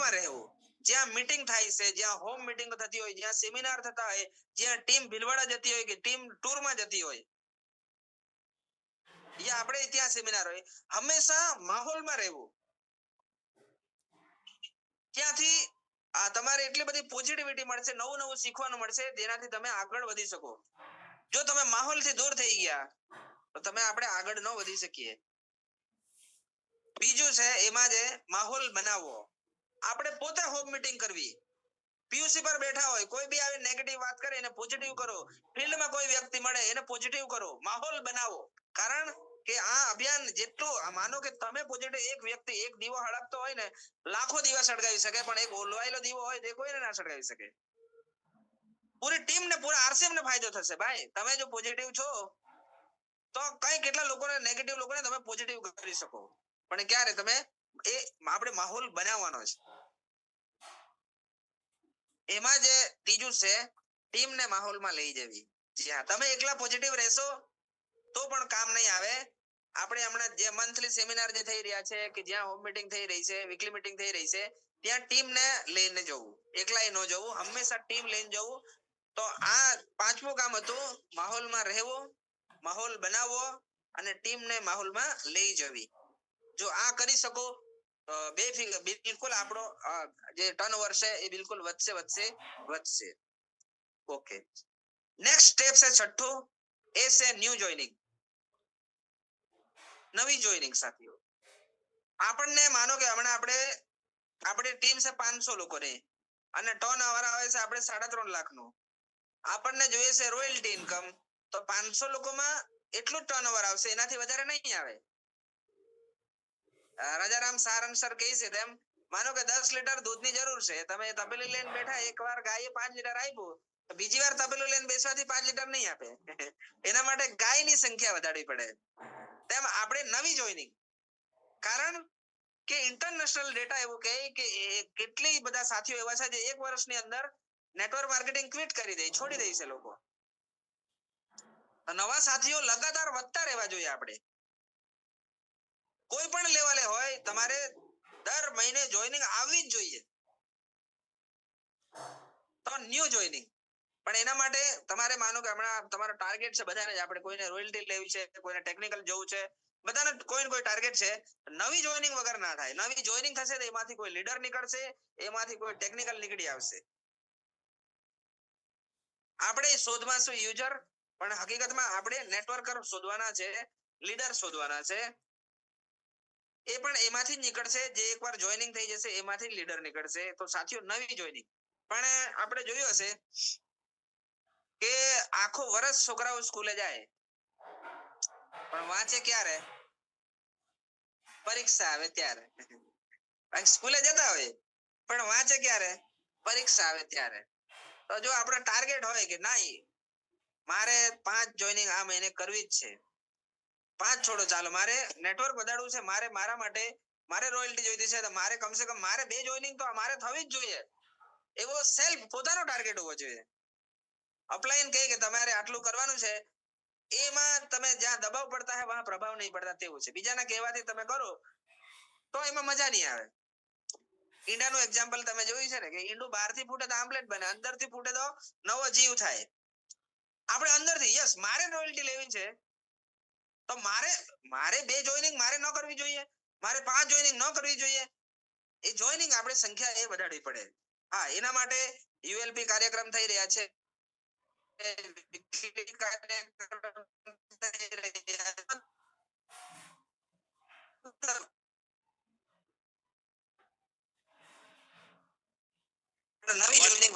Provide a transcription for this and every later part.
માહોલમાં રહેવું, જ્યાં મીટિંગ થાય છે, જ્યાં હોમ મીટિંગ થતી હોય, જ્યાં સેમિનાર થતા હોય, જ્યાં ટીમ ભીલવાડા જતી હોય કે ટીમ ટૂરમાં જતી હોય, યા આપણે ત્યાં સેમિનાર હોય, હંમેશા માહોલમાં રહેવું. ત્યાંથી તમારે એટલી બધી પોઝિટિવિટી મળશે, નવું નવું શીખવાનું મળશે, જેનાથી તમે આગળ વધી શકો. જો તમે માહોલથી દૂર થઈ ગયા તો તમે આપણે આગળ ન વધી શકીએ. બીજું છે એમાં જે માહોલ બનાવવો, આપણે પોતે હોમ મીટિંગ કરવી. પીયુસી પર બેઠા હોય, કોઈ બી આવી નેગેટિવ વાત કરે એને પોઝિટિવ કરો. ફિલ્ડમાં કોઈ વ્યક્તિ મળે એને પોઝિટિવ કરો, માહોલ બનાવો. કારણ કે આ અભિયાન જેટલું, માનો કે તમે પોઝિટિવ, એક વ્યક્તિ એક દીવો હળગતો હોય ને, લાખો દીવા સળગાવી શકે, પણ એક ઓલવાયેલો દીવો હોય તે કોઈને ના સળગાવી શકે. પૂરી ટીમ ને પૂરા આરસીએમ ને ફાયદો થશે. ભાઈ તમે જો પોઝિટિવ છો તો કઈ કેટલા લોકોને, નેગેટિવ લોકોને તમે પોઝિટિવ કરી શકો. પણ ક્યારે તમે એ આપણે માહોલ બનાવવાનો છે. એમાં જે ત્રીજું છે ટીમને માહોલમાં લઈ જવી. જ્યાં તમે એકલા પોઝિટિવ રહેશો તો પણ કામ નહીં આવે. આપણે હમણાં જે મંથલી સેમિનાર જે થઈ રહ્યા છે, કે જ્યાં હોમ મીટિંગ થઈ રહી છે, વીકલી મીટિંગ થઈ રહી છે, ત્યાં ટીમને લઈને જવું, એકલાય ન જવું, હંમેશા ટીમ લઈને જવું. તો આ પાંચમું કામ હતું, માહોલમાં રહેવું, માહોલ બનાવવો અને ટીમને માહોલમાં લઈ જવી. જો આ કરી શકો તો બિલકુલ આપણો જે ટર્નઓવર છે એ બિલકુલ વધશે. ઓકે, નેક્સ્ટ સ્ટેપ છે છઠ્ઠું, એ છે ન્યુ જોઈનિંગ, નવી જોઈનિંગ. સાથીઓ, આપણને માનો કે હમણાં આપણે ટીમ છે 500 લોકોની અને ટર્નઓવર આવે છે આપણે 3.5 લાખનું. આપણને જોઈએ છે રોયલ્ટી ઇન્કમ, તો 500 લોકોમાં એટલું જ ટર્નઓવર આવશે, એનાથી વધારે નહીં આવે. રાજારામ સારંગ સર કહે છે તેમ, માનો કે 10 લીટર દૂધની જરૂર છે, તમે તપેલી લઈને બેઠા, એકવાર ગાયે 5 લીટર આપ્યું, તો બીજી વાર તપેલું લઈને બેસવાથી 5 લીટર નહીં આપે. એના માટે ગાયની સંખ્યા વધારવી પડે. તેમ આપણે નવી જોઈનિંગ, કારણ કે ઇન્ટરનેશનલ ડેટા એવું કહે કે કેટલી બધા સાથીઓ એવા છે જે 1 વર્ષની અંદર નેટવર્ક માર્કેટિંગ ક્વિટ કરી દે, છોડી દે છે લોકો. નવા સાથીઓ લગાતાર વધતા રહેવા જોઈએ. આપણે કોઈ પણ લેવલે હોય, તમારે દર મહિને જોઈનિંગ આવવી જ જોઈએ. તો ન્યુ જોઈનિંગ, પણ એના માટે તમારે માનો કે હમણાં તમારો ટાર્ગેટ છે બધાને જ, આપણે કોઈને રોયલ્ટી લેવી છે, કોઈને ટેકનિકલ જવું છે, બધાને કોઈ ને કોઈ ટાર્ગેટ છે. નવી જોઈનિંગ વગર ના થાય. નવી જોઈનિંગ થશે તો એમાંથી કોઈ લીડર નીકળશે, એમાંથી કોઈ ટેકનિકલ નીકળી આવશે. આપણે શોધમાં શું યુઝર, પણ હકીકતમાં આપણે નેટવર્કર શોધવાના છે, લીડર શોધવાના છે. એ પણ એમાંથી જ નીકળશે, જે એકવાર જોઈનિંગ થઈ જશે એમાંથી લીડર નીકળશે. તો સાથીઓ, નવી જોઈનિંગ. પણ આપણે જોયું હશે કે આખો વર્ષ છોકરાઓ સ્કૂલે જાય, પણ વાંચે ક્યારે? પરીક્ષા આવે ત્યારે. સ્કૂલે જતા હોય પણ વાંચે ક્યારે? પરીક્ષા આવે ત્યારે. તો જો આપણો ટાર્ગેટ હોય કે નહીં, મારે 5 જોઈનિંગ આ મહિને કરવી જ છે, 5 છોડો ચાલો, મારે નેટવર્ક વધારવું છે, મારે મારા માટે મારે રોયલ્ટી જોઈતી છે, તો મારે કમસે કમ મારે 2 જોઈનિંગ તો મારે થવી જ જોઈએ. એવો સેલ્ફ પોતાનો ટાર્ગેટ હોવો જોઈએ. અપલાઈન કહે કે તમારે આટલું કરવાનું છે, એમાં તમે જ્યાં દબાવ પડતા હે વહાં પ્રભાવ નહીં પડતા, તેવું છે. બીજાના કહેવાથી તમે કરો તો એમાં મજા નહીં આવે. ઈંડાનું એક્ઝામ્પલ તમે જોયું છે ને, કે ઈંડું બહારથી ફૂટે તો આમલેટ બને, અંદરથી ફૂટે તો નવો જીવ થાય. આપણે અંદરથી યસ મારે રોયલ્ટી લેવી છે, તો મારે 2 જોઈનિંગ મારે ન કરવી જોઈએ, મારે 5 જોઈનિંગ ન કરવી જોઈએ. એ જોઈનિંગ આપણે સંખ્યા એ વધારવી પડે. હા, એના માટે યુએલપી કાર્યક્રમ થઈ રહ્યા છે. નવી જોઈનિંગ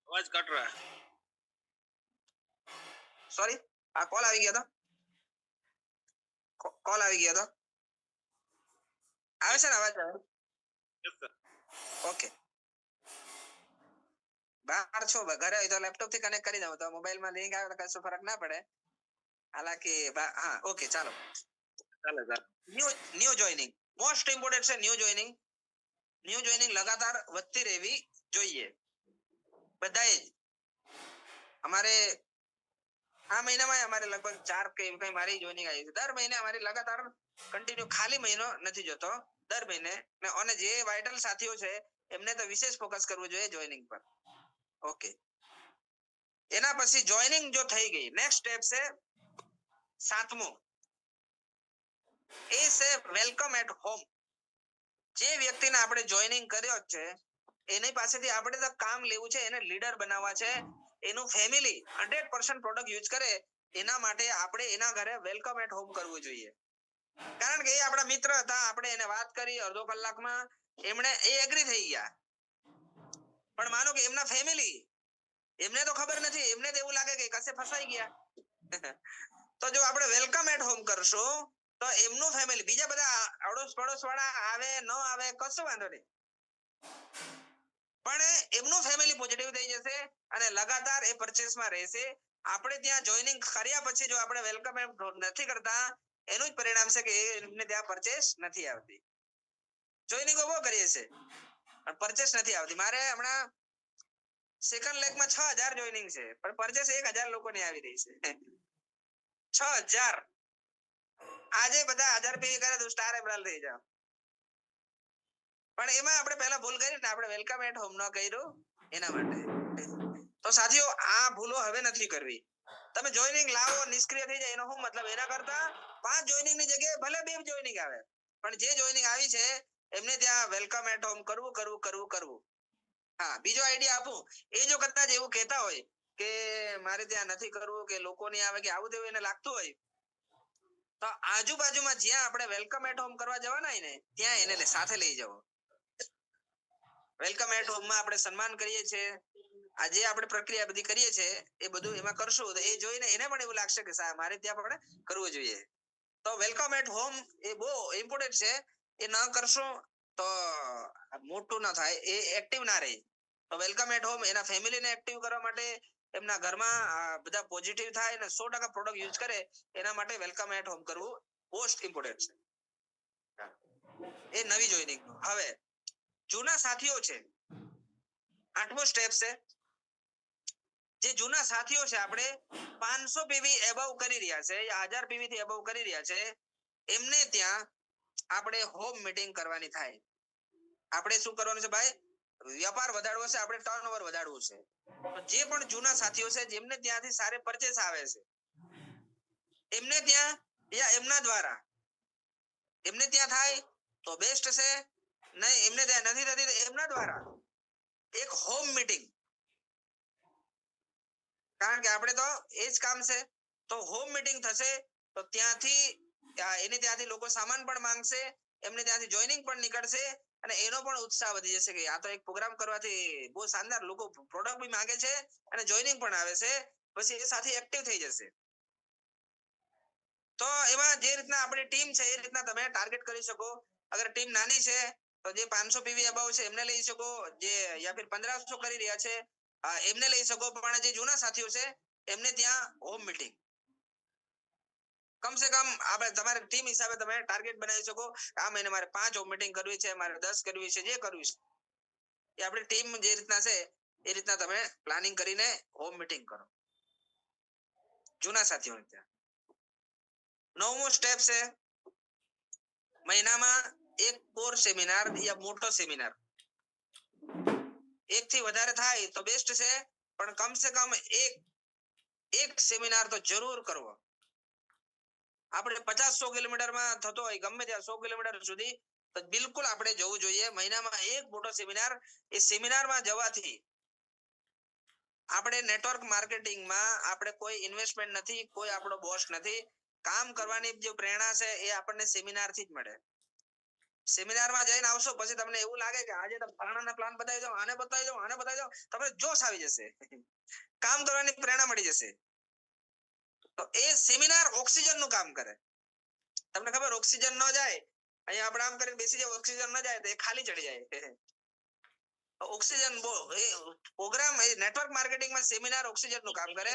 અવાજ કટ રહા, સોરી, આ કોલ આવી ગયો હતો, કોલ આવી ગયો હતો. આવે છે ને અવાજ? ઓકે, બહાર છો, ઘરે હોય તો લેપટોપ થી કનેક્ટ કરી દઉં, તો મોબાઈલ માં લિંક આવે તો કશું ફરક ના પડે. હાલાકી હા, ઓકે, ચાલો. ન્યુ જોઈનિંગ મોસ્ટ ઇમ્પોર્ટન્ટ છે. ન્યુ જોઈનિંગ લગાતાર વધતી રહેવી જોઈએ. બધાએ અમારે આ મહિનામાં અમારે લગભગ 4 કે કઈ મારી જોઈનિંગ આવી છે. દર મહિને અમારી લગાતાર કન્ટિન્યુ, ખાલી મહિનો નથી જતો. દર મહિને, અને જે વાઇટલ સાથીઓ છે એમને તો વિશેષ ફોકસ કરવું જોઈએ જોઈનિંગ પર. ઓકે, એના પછી જોઈનિંગ જો થઈ ગઈ, નેક્સ્ટ સ્ટેપ છે 7મો, એ છે વેલકમ એટ હોમ. જે વ્યક્તિને આપણે જોઈનિંગ કર્યો છે એની પાસેથી આપણે તો કામ લેવું છે, એને લીડર બનાવવા છે, એનું ફેમિલી 100% પ્રોડક્ટ યુઝ કરે એના માટે આપણે એના ઘરે વેલકમ એટ હોમ કરવું જોઈએ. કારણ કે એ આપણા મિત્ર હતા, આપણે એને વાત કરી અડધો કલાકમાં, એમણે એ એગ્રી થઈ ગયા. પણ માનો કે એમના ફેમિલી, એમને તો ખબર નથી, એમને તો એવું લાગે કે કશે ફસાઈ ગયા. તો જો આપણે વેલકમ એટ હોમ કરશું તો એમનું ફેમિલી, બીજા બધા અડોશ પડોશ વાળા આવે ન આવે કશો વાંધો નહીં, પણ એમનું ફેમિલી પોઝિટિવ થઈ જશે અને લગાતાર એ પરચેસમાં રહેશે. આપણે ત્યાં જોઈનિંગ કર્યા પછી જો આપણે વેલકમ એટ નથી કરતા, એનું જ પરિણામ છે કે એમને ત્યાં પરચેસ નથી આવતી. જોઈનિંગો બહુ કરીએ છે પણ પરચેસ નથી આવતી. મારે હમણાં સેકન્ડ લેગમાં 6000 જોઈનિંગ છે પણ પરચેસ 1000 લોકોની આવી રહી છે. 6000. આજે બધા 1000 પે કરે તો સ્ટાર એમરાલ થઈ જાવ. પણ એમાં આપણે પહેલા ભૂલ કરી ને, આપણે વેલકમ એટ હોમ ન કર્યું એના માટે. તો સાથીઓ, આ ભૂલો હવે નથી કરવી. તમે જોઈનિંગ લાવો નિષ્ક્રિય થઈ જાય એનો શું મતલબ? એના કરતા 5 જોઈનિંગ ની જગ્યાએ ભલે 2 જોઈનિંગ આવે, પણ જે જોઈનિંગ આવી છે એમને ત્યાં વેલકમ એટ હોમ કરવું. હા, બીજો આઈડિયા આપું. એ જો કદાચ એવું કહેતા હોય કે મારે ત્યાં નથી કરવું, કે લોકો નહીં આવે, કે આવું તેવું એને લાગતું હોય, તો આજુબાજુમાં જ્યાં આપણે વેલકમ એટ હોમ કરવા જવાના હોય ને ત્યાં એને સાથે લઈ જાઓ. વેલકમ એટ હોમ માં આપણે સન્માન કરીએ છીએ, આજે આપણે પ્રક્રિયા બધી કરીએ છીએ, એ બધું એમાં કરશું તો એ જોઈને એને પણ એવું લાગશે કે મારે ત્યાં પણ કરવું જોઈએ. તો વેલકમ એટ હોમ એ બહુ ઇમ્પોર્ટન્ટ છે. એ ન કરશું તો મોટું ના થાય, એ એક્ટિવ ના રહે. તો વેલકમ એટ હોમ એના ફેમિલીને એક્ટિવ કરવા માટે, એમના ઘરમાં બધા પોઝિટિવ થાય અને 100% પ્રોડક્ટ યુઝ કરે એના માટે વેલકમ એટ હોમ કરવું મોસ્ટ ઇમ્પોર્ટન્ટ છે. એ નવી જોઈનિંગ. હવે જૂના સાથીઓ છે, 8મો સ્ટેપ છે. જે જૂના સાથીઓ છે, આપણે 500 પીવી એબવ કરી રહ્યા છે યા 1000 પીવી થી એબવ કરી રહ્યા છે, એમને ત્યાં આપણે હોમ મીટિંગ કરવાની થાય. આપણે શું કરવાનું છે ભાઈ? વ્યાપાર વધારવો છે, આપણે ટર્નઓવર વધારવું છે. તો જે પણ જૂના સાથીઓ છે જેમને ત્યાંથી સારે પરચેસ આવે છે, એમને ત્યાં યા એમના દ્વારા એમને ત્યાં થાય તો બેસ્ટ છે. નહીં એમને ત્યાં નથી થતી તો એમના દ્વારા એક હોમ મીટિંગ, કારણ કે આપણે તો એ જ કામ છે. તો હોમ મીટિંગ થશે તો ત્યાંથી ત્યાંથી લોકો સામાન પણ માંગશે, એમને ત્યાંથી જોઈનિંગ પણ નીકળશે અને એનો પણ ઉત્સાહ વધી જશે કે આ તો એક પ્રોગ્રામ કરવાથી બહુ શાનદાર, લોકો પ્રોડક્ટ બી માંગે છે અને જોઈનિંગ પણ આવે છે, પછી એ સાથી એક્ટિવ થઈ જશે. તો એમાં જે રીતના આપણી ટીમ છે એ રીતના તમે ટાર્ગેટ કરી શકો. અગર ટીમ નાની છે તો જે 500 પીવી અબાવ છે એમને લઈ શકો, જે યા ફિર 1500 કરી રહ્યા છે એમને લઈ શકો, પણ જે જૂના સાથીઓ છે એમને ત્યાં હોમ મીટિંગ કમસે કમ આપણે તમારી ટીમ હિસાબે તમે ટાર્ગેટ બનાવી શકો. આ મહિને મારે 5 હોમ મીટિંગ કરવી છે, મારે 10 કરવી છે, જે કરવી છે એ આપણી ટીમ જે રીતના છે એ રીતના તમે પ્લાનિંગ કરીને હોમ મીટિંગ કરો જૂના સાથીઓને ત્યાં. 9મો સ્ટેપ છે, મહિનામાં એક કોર સેમિનાર યા મોટો સેમિનાર. એક થી વધારે થાય તો બેસ્ટ છે, પણ કમસે કમ એક સેમિનાર તો જરૂર કરવો. આપણે 50-100 કિલોમીટરમાં થતો હોય, ગમે ત્યાં 100 કિલોમીટર સુધી તો બિલકુલ આપણે જવું જોઈએ. મહિનામાં એક મોટો સેમિનાર. એ સેમિનારમાં જવાથી આપણે નેટવર્ક માર્કેટિંગમાં આપણે કોઈ ઇન્વેસ્ટમેન્ટ નથી, કોઈ આપણો બોસ નથી. કામ કરવાની જે પ્રેરણા છે એ આપણને સેમિનારથી જ મળે. સેમિનારમાં જઈને આવશો પછી તમને એવું લાગે કે આજે તો ફલાણાના પ્લાન બતાવી દો, આને બતાવી દો, તમને જોશ આવી જશે, કામ કરવાની પ્રેરણા મળી જશે. તો એ સેમિનાર ઓક્સિજન નું કામ કરે. તમને ખબર, ઓક્સિજન ન જાય, અહીંયા આપણે આમ કરીને બેસી જાય, ઓક્સિજન ન જાય તો એ ખાલી ચડી જાય. ઓક્સિજન એ પ્રોગ્રામ, એ નેટવર્ક માર્કેટિંગમાં સેમિનાર ઓક્સિજન નું કામ કરે.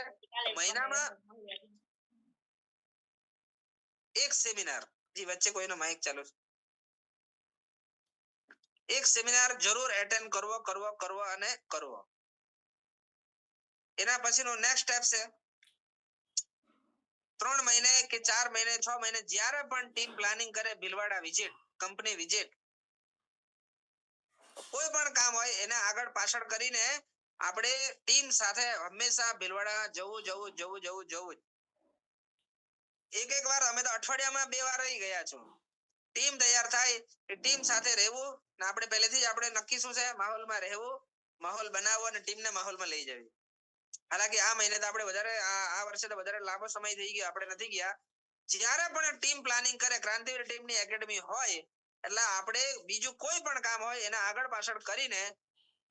મહિનામાં એક સેમિનાર, જી વચ્ચે કોઈનો માઇક ચાલુ છે, એક સેમિનાર જરૂર એટેન્ડ કરવો અને કરવો. એના પછીનો નેક્સ્ટ સ્ટેપ છે 3 મહિને કે 4 મહિને 6 મહિને જ્યારે પણ ટીમ પ્લાનિંગ કરે, ભીલવાડા વિઝિટ, કંપની વિઝિટ, પણ કામ હોય એને આગળ પાછળ કરીને આપણે ટીમ સાથે હંમેશા ભીલવાડા જવું. એક વાર અમે તો અઠવાડિયામાં 2 વાર રહી ગયા છો. ટીમ તૈયાર થાય કે ટીમ સાથે રહેવું ને આપણે પહેલેથી જ આપણે નક્કી શું છે માહોલમાં રહેવું, માહોલ બનાવવો અને ટીમને માહોલમાં લઈ જવી. હાલાકી આ મહિને તો આપણે વધારે આ વર્ષે તો વધારે લાંબો સમય થઈ ગયો આપણે નથી ગયા. જ્યારે પણ ટીમ પ્લાનિંગ કરે ક્રાંતિવીર ટીમની એકેડમી હોય એટલે આપણે બીજું કોઈ પણ કામ હોય એને આગળ પાછળ કરીને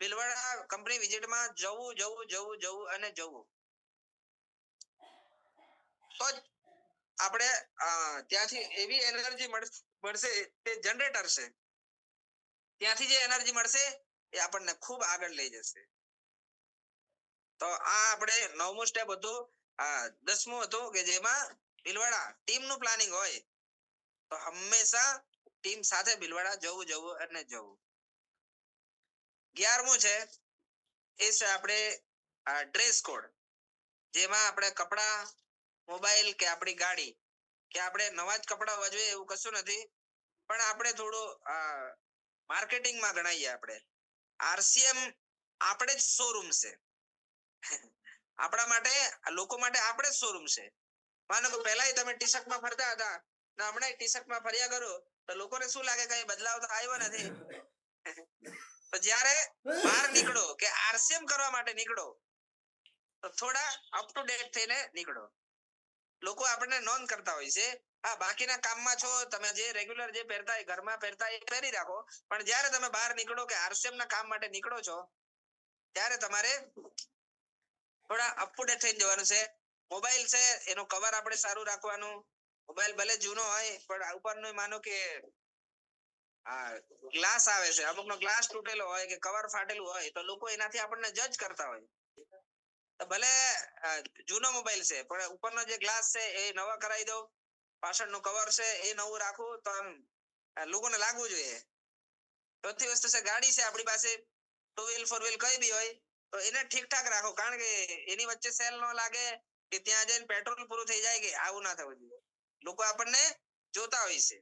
ભીલવાડા કંપની વિઝિટમાં જવું અને જવું. તો જ આપણે ત્યાંથી એવી એનર્જી મળશે તે જનરેટર છે. ત્યાંથી જે એનર્જી મળશે એ આપણને ખૂબ આગળ લઈ જશે. તો આ આપણે 9મું સ્ટેપ હતું. 10મું હતું કે જેમાં ભીલવાડા ટીમનું પ્લાનિંગ હોય તો હંમેશા ટીમ સાથે ભીલવાડા જવું અને જવું. 11મું છે એ છે આપણે ડ્રેસ કોડ, જેમાં આપણે કપડા, મોબાઈલ કે આપણી ગાડી કે આપણે નવા જ કપડા હોવા જોઈએ એવું કશું નથી, પણ આપણે થોડું માર્કેટિંગમાં ગણાઈએ. આપણે આરસીએમ આપણે જ શોરૂમ છે. આપણા માટે લોકો માટે આપણે જ શોરૂમ છે. માનો કે પહેલા તમે ટી શર્ટમાં ફરતા હતા ને હમણાં ટી શર્ટમાં ફર્યા કરો તો લોકોને શું લાગે કઈ બદલાવ તો આવ્યો નથી. તો જ્યારે બહાર નીકળો કે આરસીએમ કરવા માટે નીકળો તો થોડા અપ ટુ ડેટ થઈને નીકળો. લોકો આપણને નોંધ કરતા હોય છે. હા, બાકીના કામમાં છો તમે, જે રેગ્યુલર જે પહેરતા હોય ઘરમાં પહેરતા એ પહેરી રાખો, પણ જ્યારે તમે બહાર નીકળો કે આરસીએમ ના કામ માટે નીકળો છો ત્યારે તમારે થોડા અપ ટુ ડેટ થઈને જવાનું છે. મોબાઈલ છે એનું કવર આપણે સારું રાખવાનું. મોબાઈલ ભલે જૂનો હોય પણ ઉપરનો માનો કે ગ્લાસ આવે છે, અમુકનો ગ્લાસ તૂટેલો હોય કે કવર ફાટેલું હોય તો લોકો એનાથી આપણને જજ કરતા હોય. તો ભલે જૂનો મોબાઈલ છે પણ ઉપરનો જે ગ્લાસ છે એ નવો કરાવી દો, પાછળનું કવર છે એ નવું રાખવું તો લોકોને લાગવું જોઈએ. ચોથી વસ્તુ છે ગાડી છે આપણી પાસે, 2 વ્હીલ 4 વ્હીલ કઈ બી હોય તો એને ઠીકઠાક રાખો, કારણ કે એની વચ્ચે સેલ ન લાગે કે ત્યાં જઈને પેટ્રોલ પૂરું થઈ જાય કે આવું ના થવું જોઈએ. લોકો આપણને જોતા હોય છે,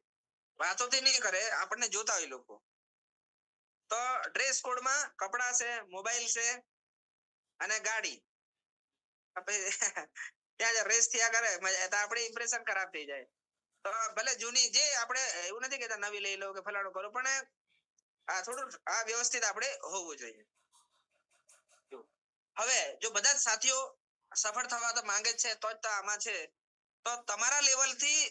વાતોથી નહીં કરે, આપણને જોતા હોય લોકો. તો ડ્રેસ કોડમાં કપડા છે, મોબાઈલ છે અને ગાડી. ત્યાં રેસ થયા કરે તો આપણે ઇમ્પ્રેશન ખરાબ થઈ જાય. તો ભલે જૂની જે આપણે એવું નથી કહેતા નવી લઈ લો કે ફલાણું કરો, પણ થોડું વ્યવસ્થિત આપણે હોવું જોઈએ. હવે જો બધા જ સાથીઓ સફળ થવા તો માંગે છે તો જ આમાં છે, તો તમારા લેવલથી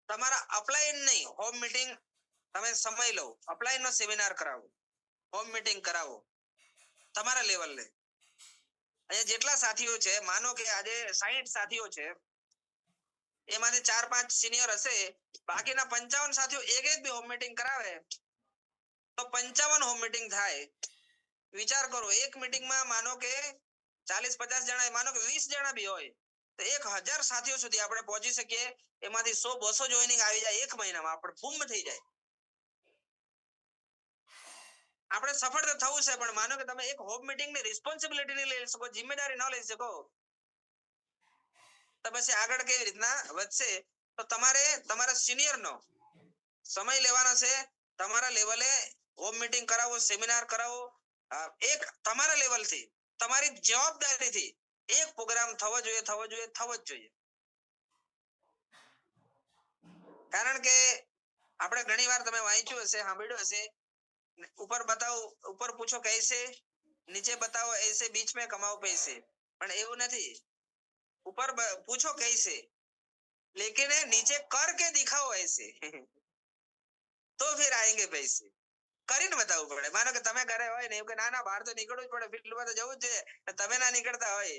તમારા અપલાઈન નહીં, હોમ મીટિંગ તમે સમય લો, અપલાઈન નો સેમિનાર કરાવો, હોમ મીટિંગ કરાવો તમારા લેવલે. અહીંયા જેટલા સાથીઓ છે, માનો કે આજે 60 સાથીઓ છે, એમાંથી 4-5 સિનિયર હશે, બાકીના 55 સાથીઓ એક બી હોમ મીટિંગ કરાવે તો 55 હોમ મીટિંગ થાય. વિચાર કરો, એક મીટિંગમાં માનો કે 40-50 જણા, માનો કે 20 જણા બી હોય તો 1000 સાથીઓ સુધી આપણે પહોંચી શકીએ. એમાંથી 100-200 જોઈનિંગ આવી જાય એક મહિનામાં, આપણે બૂમ થઈ જાય. આપણે સફળ તો થવું છે, પણ માનો કે તમે એક હોમ મીટિંગ ની રિસ્પોન્સિબિલિટી નહીં લઈ શકો, જિમ્મેદારી ન લઈ શકો તો પછી આગળ કેવી રીતના વધશે? તો તમારે તમારા સિનિયર નો સમય લેવાનો છે, તમારા લેવલે હોમ મીટિંગ કરાવો, સેમિનાર કરાવો. એક તમારા લેવલથી તમારી જવાબદારીથી એક પ્રોગ્રામ થવો જોઈએ. કારણ કે આપણે ઘણીવાર તમે વાંચ્યું હશે, સાંભળ્યું હશે, ऊपर पूछो कैसे, नीचे बताओ ऐसे, बीच में कमाओ पैसे. પણ એવું નથી. ऊपर पूछो कैसे, लेकिन नीचे करके दिखाओ ऐसे, तो फिर आएंगे पैसे. કરીને બતાવવું પડે. માનો કે તમે ઘરે હોય ને એવું કે ના બહાર તો નીકળવું જ પડે, ફિલ્ડમાં તો જવું જ જોઈએ, તમે ના નીકળતા હોય.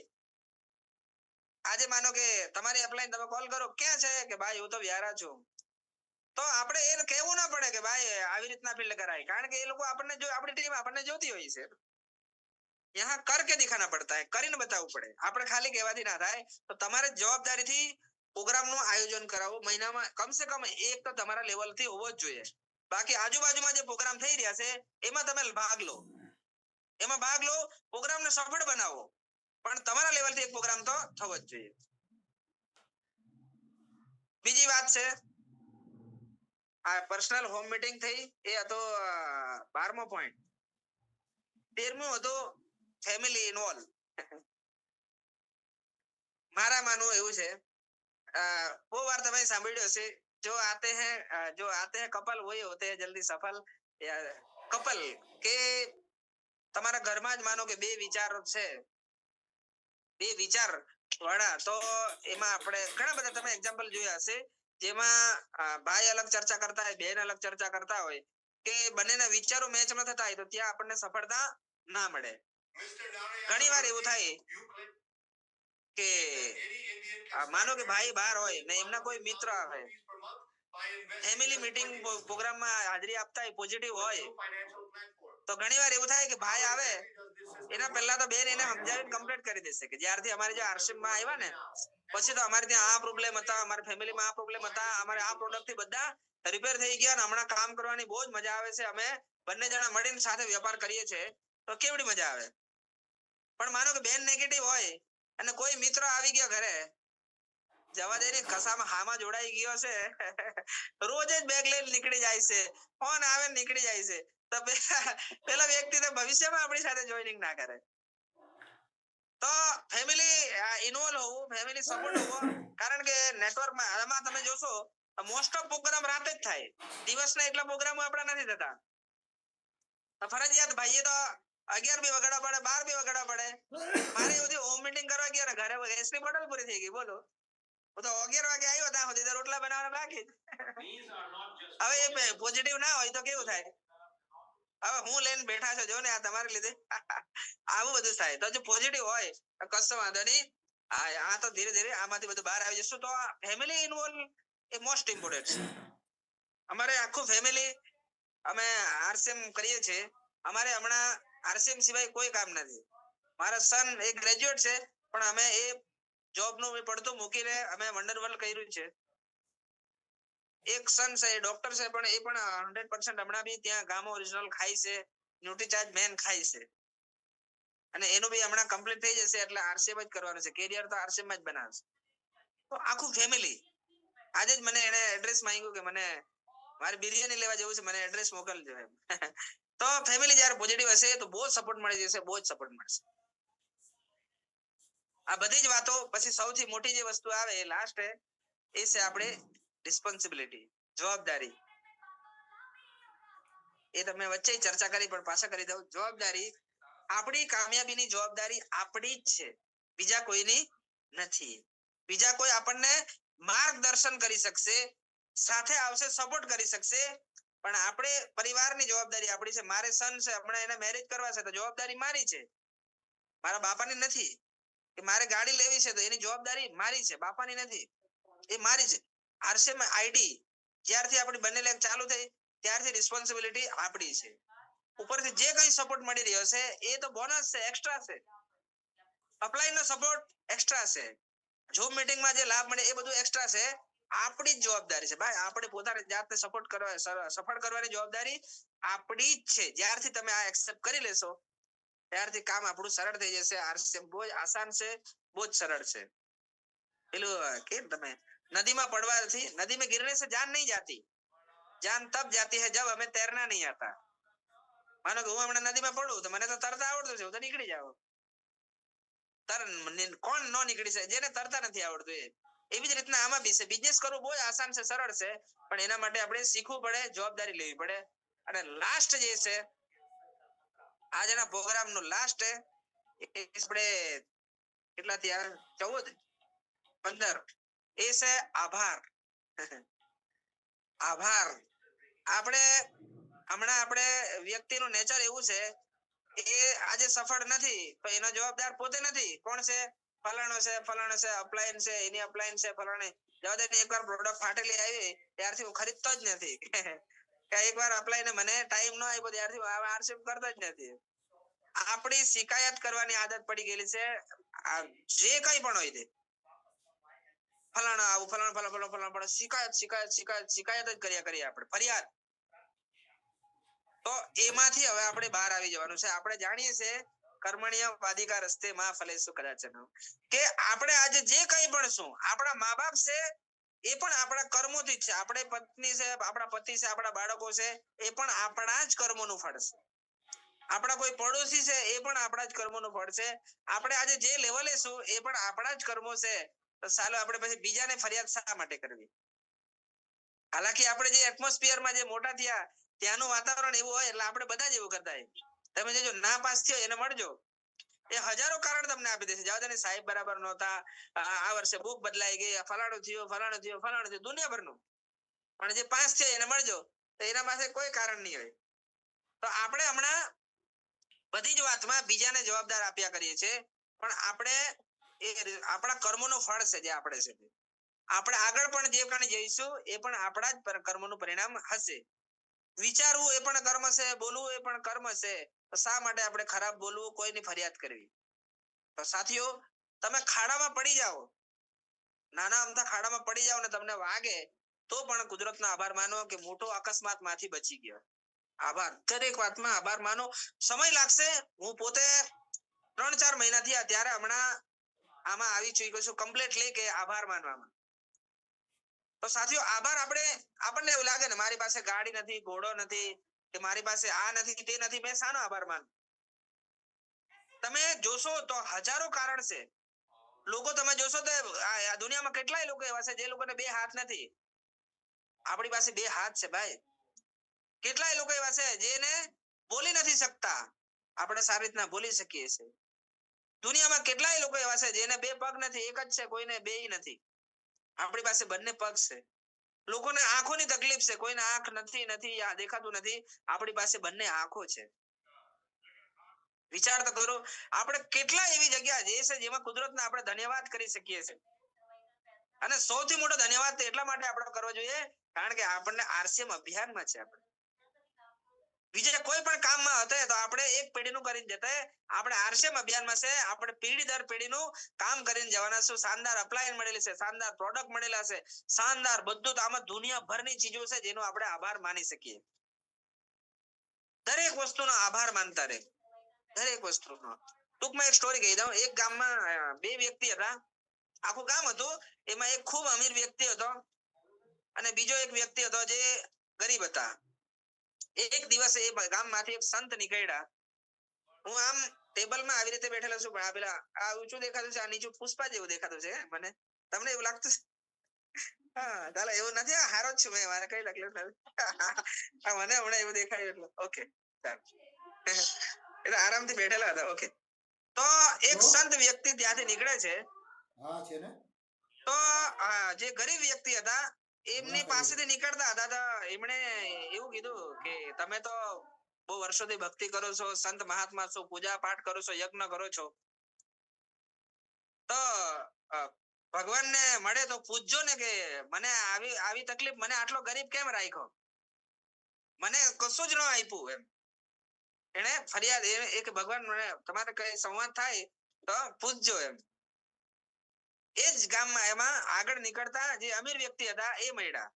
આજે માનો કે તમારી અપલાઈન તમે કોલ કરો, ક્યાં છે કે ભાઈ હું તો વ્યારા છું, તો આપણે એ કહેવું ના પડે કે ભાઈ આવી રીતના ફિલ્ડ કરાય, કારણ કે એ લોકો આપણને જો આપણી ટીમ આપણને જોતી હોય છે. यहाँ करके दिखाना पड़ता है, કરીને બતાવવું પડે. આપણે ખાલી કહેવાથી ના થાય. તો તમારે જવાબદારીથી પ્રોગ્રામનું આયોજન કરાવો. મહિનામાં કમસે કમ એક તો તમારા લેવલથી હોવો જ જોઈએ. બાકી આજુબાજુમાં જે પ્રોગ્રામ થઈ રહ્યા છે એમાં તમે ભાગ લો, પ્રોગ્રામને સફળ બનાવો, પણ તમારા લેવલથી એક પ્રોગ્રામ તો થવો જ જોઈએ. બીજી વાત છે, આ પર્સનલ હોમ મીટિંગ થઈ, એ હતો 12મો પોઈન્ટ. 13મું હતું ફેમિલી ઇન્વોલ્વ. મારા માનવું એવું છે, બહુ વાર તમે સાંભળ્યું હશે, जो आते हैं कपल वही होते हैं जल्दी सफल. કપલ કે તમારા ઘરમાં જ માનો કે બે વિચારો છે, બે વિચાર વાળા, તો એમાં આપણે ઘણા બધા તમે એક્ઝામ્પલ જોયા હશે, જેમાં ભાઈ અલગ ચર્ચા કરતા હોય, બહેન અલગ ચર્ચા કરતા હોય, કે બંનેના વિચારો મેચ ન થતા હોય, તો ત્યાં આપણને સફળતા ના મળે. ઘણી વાર એવું થાય કે માનો કે ભાઈ બહાર હોય ને એમના કોઈ મિત્ર આવે, ફેમિલી મીટિંગ પ્રોગ્રામમાં હાજરી આપતા હોય, પોઝિટિવ હોય, તો ઘણી વાર એવું થાય કે ભાઈ આવે એના પહેલા તો બેન એને સમજાવીને કમ્પ્લીટ કરી દેશે કે જ્યારથી અમારે જે આરસીએમમાં આવ્યા ને પછી તો અમારે ત્યાં આ પ્રોબ્લેમ હતા, અમારી ફેમિલીમાં આ પ્રોબ્લેમ હતા, અમારે આ પ્રોડક્ટ થી બધા રિપેર થઈ ગયા ને હમણાં કામ કરવાની બહુ જ મજા આવે છે, અમે બંને જણા મળીને સાથે વેપાર કરીએ છીએ, તો કેવડી મજા આવે. પણ માનો કે બેન નેગેટિવ હોય અને કોઈ મિત્ર આવી ગયો ઘરે, જવા દે ને ખસામાં હામાં જોડાઈ ગયો છે, રોજ જ બેગ લઈને નીકળી જાય છે, ફોન આવે નીકળી જાય છે, તો પેલા વ્યક્તિ તો ભવિષ્યમાં આપણી સાથે જોઈનિંગ ના કરે. તો ફેમિલી ઇન્વોલ્વ હોવું, ફેમિલી સપોર્ટ હોવો, કારણ કે નેટવર્કમાં આમાં તમે જોશો મોસ્ટ ઓફ પ્રોગ્રામ રાતે જ થાય, દિવસના એટલા પ્રોગ્રામો આપણા નથી થતા. ફરજિયાત ભાઈએ તો 11 બી વગાડવા પડે, 12 બી વગાડવા પડે. મારે એવું હોમ મીટિંગ કરવા ગયા ને ઘરે ગેસની બોટલ પૂરી થઈ ગઈ, બોલો. હું તો 11 વાગે આવ્યો ત્યાં સુધી રોટલા બનાવવાના બાકી. હવે એ પોઝિટિવ ના હોય તો કેવું થાય, હવે હું લઈને બેઠા છો જો ને આ તમારે લીધે આવું બધું થાય. તો જો પોઝિટિવ હોય તો કશો વાંધો નહીં, આ તો ધીરે ધીરે આમાંથી બધું બહાર આવી જશું. તો ફેમિલી ઇન્વોલ્વ એ મોસ્ટ ઇમ્પોર્ટન્ટ છે. અમારે આખું ફેમિલી અમે આરસીએમ કરીએ છીએ, અમારે હમણાં આરસીએમ સિવાય કોઈ કામ નથી. મારા સન એક ગ્રેજ્યુએટ છે, પણ અમે એ જોબ નું પડતું મૂકીને અમે વન્ડરવર્લ્ડ કર્યું છે. એક સન છે ડોક્ટર છે, પણ એ પણ 100% હમણાં બી ત્યાં ગામો ઓરિજિનલ ખાય છે, ન્યુટ્રીચાર્જ મેન ખાય છે, અને એનું બી હમણાં કમ્પ્લીટ થઈ જશે એટલે આરસીએમ જ કરવાનું છે, કેરિયર તો આરસીએમ માં જ બનાવશે. તો આખું ફેમિલી, આજે જ મને એને એડ્રેસ માંગ્યું કે મને મારે બિરયાની લેવા જવું છે, મને એડ્રેસ મોકલજો એમ. તો ફેમિલી જ્યારે પોઝિટિવ હશે તો બહુ સપોર્ટ મળી જશે, બહુ જ સપોર્ટ મળશે. આ બધી જ વાતો પછી સૌથી મોટી જે વસ્તુ આવે એ લાસ્ટ એ છે આપણે રિસ્પોન્સિબિલિટી, જવાબદારી. એ તમે વચ્ચે ચર્ચા કરી પણ પાછા કરી દઉં. જવાબદારી, આપણી કામયાબીની જવાબદારી આપણી જ છે, બીજા કોઈની નથી. બીજા કોઈ આપણને માર્ગદર્શન કરી શકશે, સાથે આવશે, સપોર્ટ કરી શકશે, પણ આપણે પરિવારની જવાબદારી આપણી છે. મારે સન છે, હમણાં એને મેરેજ કરવા છે, તો જવાબદારી મારી છે, મારા બાપાની નથી. કે મારે ગાડી લેવી છે તો એની જવાબદારી મારી છે, બાપાની નથી, એ મારી છે. આરસીએમ આઈડી જ્યારથી આપણી બંને લેગ ચાલુ થઈ ત્યારથી રિસ્પોન્સિબિલિટી આપણી છે. ઉપરથી જે કંઈ સપોર્ટ મળી રહ્યો છે એ તો બોનસ છે, એક્સ્ટ્રા છે. અપ્લાય નો સપોર્ટ એક્સ્ટ્રા છે, જોબ મીટિંગમાં જે લાભ મળે એ બધું એક્સ્ટ્રા છે. આપણી જ જવાબદારી છે ભાઈ, આપણે પોતાની જાતને સપોર્ટ કરવા, સફળ કરવાની જવાબદારી આપણી જ છે. જ્યારથી તમે આ એક્સેપ્ટ કરી લેશો ત્યારથી કામ આપણું સરળ થઈ જશે. આરસીએમ બહુ જ આસાન છે, બહુ જ સરળ છે. પેલું કેમ તમે નદીમાં પડવાથી, નદી में गिरने से जान नहीं जाती, जान तब जाती है जब हमें तैरना नहीं आता. માનો કે હું હમણાં નદીમાં પડું તો મને તો તરતા આવડતું છે, હું તો નીકળી જાઉં. કોણ ન નીકળી શકે? જેને તરતા નથી આવડતું એ. એવી જ રીતના આમાં બી છે, બિઝનેસ કરવું બહુ આસાન છે, સરળ છે, પણ એના માટે આપણે શીખવું પડે, જવાબદારી લેવી પડે. અને લાસ્ટ જે છે આજના પ્રોગ્રામનું લાસ્ટ આપણે કેટલા થયા? 14, 15 એ છે આભાર. આભાર. આપણે વ્યક્તિનું નેચર એવું છે એ આજે સફળ નથી તો એનો જવાબદાર પોતે નથી. કોણ છે? ફલાણો છે, ફલાણો છે, અપ્લાયન છે, એની અપ્લાયન છે, ફલાણી. જવા દે, એકવાર પ્રોડક્ટ ફાટેલી આવી ત્યારથી હું ખરીદતો જ નથી. કે એકવાર અપ્લાયને મને ટાઈમ ન આપ્યો ત્યારથી આરસીએમ કરતો જ નથી. આપણી શિકાયત કરવાની આદત પડી ગયેલી છે. જે કંઈ પણ હોય તે ફલાણા આવું, ફલાણા શિકાયત શિકાયત શિકાયત શિકાયત જ કર્યા કરીએ આપણે, ફરિયાદ. તો એમાંથી હવે આપણે બહાર આવી જવાનું છે. આપણે જાણીએ છીએ કર્મણ્ય વાધિકા રસ્તે માં ફલેસુ કદાચન, કે આપણે આજે જે કંઈ પણ શું આપણા મા બાપ છે એ પણ આપણા કર્મોથી જ છે. આપણે પત્ની છે, આપણા પતિ છે, આપણા બાળકો છે, એ પણ આપણા જ કર્મોનું ફળ છે. આપણા કોઈ પડોશી છે એ પણ આપણા જ કર્મોનું ફળ છે. આપણે આજે જે લેવલે છું એ પણ આપણા જ કર્મો છે. તો ચાલો આપણે પછી બીજાને ફરિયાદ શા માટે કરવી? હાલાકી આપણે જે એટમોસ્ફિયરમાં જે મોટા થયા ત્યાંનું વાતાવરણ એવું હોય એટલે આપણે બધા જ એવું કરતા હોય. તમે જો ના પાસ થયો એને મળજો, એ હજારો કારણ તમને આપી દેશે. જાવ તને સાહેબ બરાબર નહોતા, આ વર્ષે બુક બદલાઈ ગઈ, ફલાણું થયું, દુનિયાભરનું. પણ જે પાસ છે એને મળજો, તો એના પાસે કોઈ કારણ નહીં હોય. તો આપણે હમણાં બધી જ વાતમાં બીજાને જવાબદાર આપ્યા કરીએ છીએ, પણ આપણે એ આપણા કર્મોનું ફળ છે જે આપણે છે. આપણે આગળ પણ જે કણ જઈશું એ પણ આપણા જ કર્મનું પરિણામ હશે. વિચારવું એ પણ કર્મ છે, બોલવું એ પણ કર્મ છે. તો શા માટે આપણે ખરાબ બોલવું, કોઈની ફરિયાદ કરવી? તો સાથીઓ, તમે ખાડામાં પડી જાઓ, નાના અમથા ખાડામાં પડી જાઓ ને તમને વાગે તો પણ કુદરતનો આભાર માનો કે મોટો અકસ્માતમાંથી બચી ગયો. આભાર, દરેક વાતમાં આભાર માનો. સમય લાગશે. હું પોતે 3-4 મહિના થયા ત્યારે હમણાં આમાં આવી ચૂક્યો છું કમ્પ્લીટલી કે આભાર માનવામાં. તો સાથીઓ, આભાર આપણને એવું લાગે ને મારી પાસે ગાડી નથી, ઘોડો નથી, કે મારી પાસે આ નથી તે નથી, મેં શાનો આભાર માનું? તમે જોશો તો હજારો કારણ છે. લોકો તમે જોશો તો આ દુનિયામાં કેટલાય લોકો એવા છે જે લોકોને 2 હાથ નથી. આપણી પાસે 2 હાથ છે ભાઈ. કેટલાય લોકો એવા છે જેને બોલી નથી શકતા, આપણે સારી રીતના બોલી શકીએ છીએ. દુનિયામાં કેટલાય લોકો એવા છે જેને 2 પગ નથી, એક જ છે, કોઈને 2 નથી. આપણી પાસે બંને પગ છે. લોકોને આંખોની તકલીફ છે, કોઈને આંખ નથી, આ દેખાતું નથી. આપણી પાસે બંને આંખો છે. વિચાર તો કરો, આપણે કેટલા એવી જગ્યા જે છે જેમાં કુદરતને આપણે ધન્યવાદ કરી શકીએ છીએ. અને સૌથી મોટો ધન્યવાદ તો એટલા માટે આપણે કરવો જોઈએ કારણ કે આપણને આરસીએમ અભિયાનમાં છે. આપણે બીજે કોઈ પણ કામમાં હતા તો આપણે એક પેઢીનું કરીને જતા, આપણે આરસીએમ અભિયાનમાં છે. આપણે પેઢી દર પેઢીનું કામ કરીને જવાના છે. શાનદાર અપ્લાયન્સ મળેલી છે, શાનદાર પ્રોડક્ટ મળેલા છે, શાનદાર બધું. તો આમાં દુનિયાભરની ચીજો છે જેનો આપણે આભાર માની શકીએ. દરેક વસ્તુનો આભાર માનતા રહે, દરેક વસ્તુનો. ટૂંકમાં એક સ્ટોરી કહી દઉં. એક ગામમાં 2 વ્યક્તિ હતા. આખું ગામ હતું. એમાં એક ખૂબ અમીર વ્યક્તિ હતો અને બીજો એક વ્યક્તિ હતો જે ગરીબ હતા. એક દિવસ એ ગામમાંથી એક સંત નીકળ્યા. હું આમ ટેબલમાં આવી રીતે બેઠેલો છું, પણ આ પેલા આ ઊંચું દેખાતું છે, આ નીચું પુષ્પા જેવું દેખાતું છે મને. તમને એવું લાગતું છે? હા, ચાલો એવું નથી. હારો જ છું મેં, મારે કઈ તકલીફ નથી. મને હમણાં એવું દેખાયું એટલે ઓકે, ચાલો. એટલે આરામથી બેઠેલા હતા. ઓકે, તો એક સંત વ્યક્તિ ત્યાંથી નીકળે છે. હા છે ને. તો જે ગરીબ વ્યક્તિ હતા એમની પાસેથી નીકળતા હતા તો એમણે એવું કીધું કે તમે તો બહુ વર્ષોથી ભક્તિ કરો છો, સંત મહાત્મા છો, પૂજા પાઠ કરો છો, યજ્ઞ કરો છો, તો ભગવાનને મળે તો પૂછજો ને કે મને આવી તકલીફ, મને આટલો ગરીબ કેમ રાખ્યો, મને કશું જ ન આપ્યું એમ. એને ફરિયાદ એ કે ભગવાન મને તમારે કઈ સંવાદ થાય તો પૂછજો એમ. એ જ ગામમાં એમાં આગળ નીકળતા જે અમીર વ્યક્તિ હતા એ મળ્યા.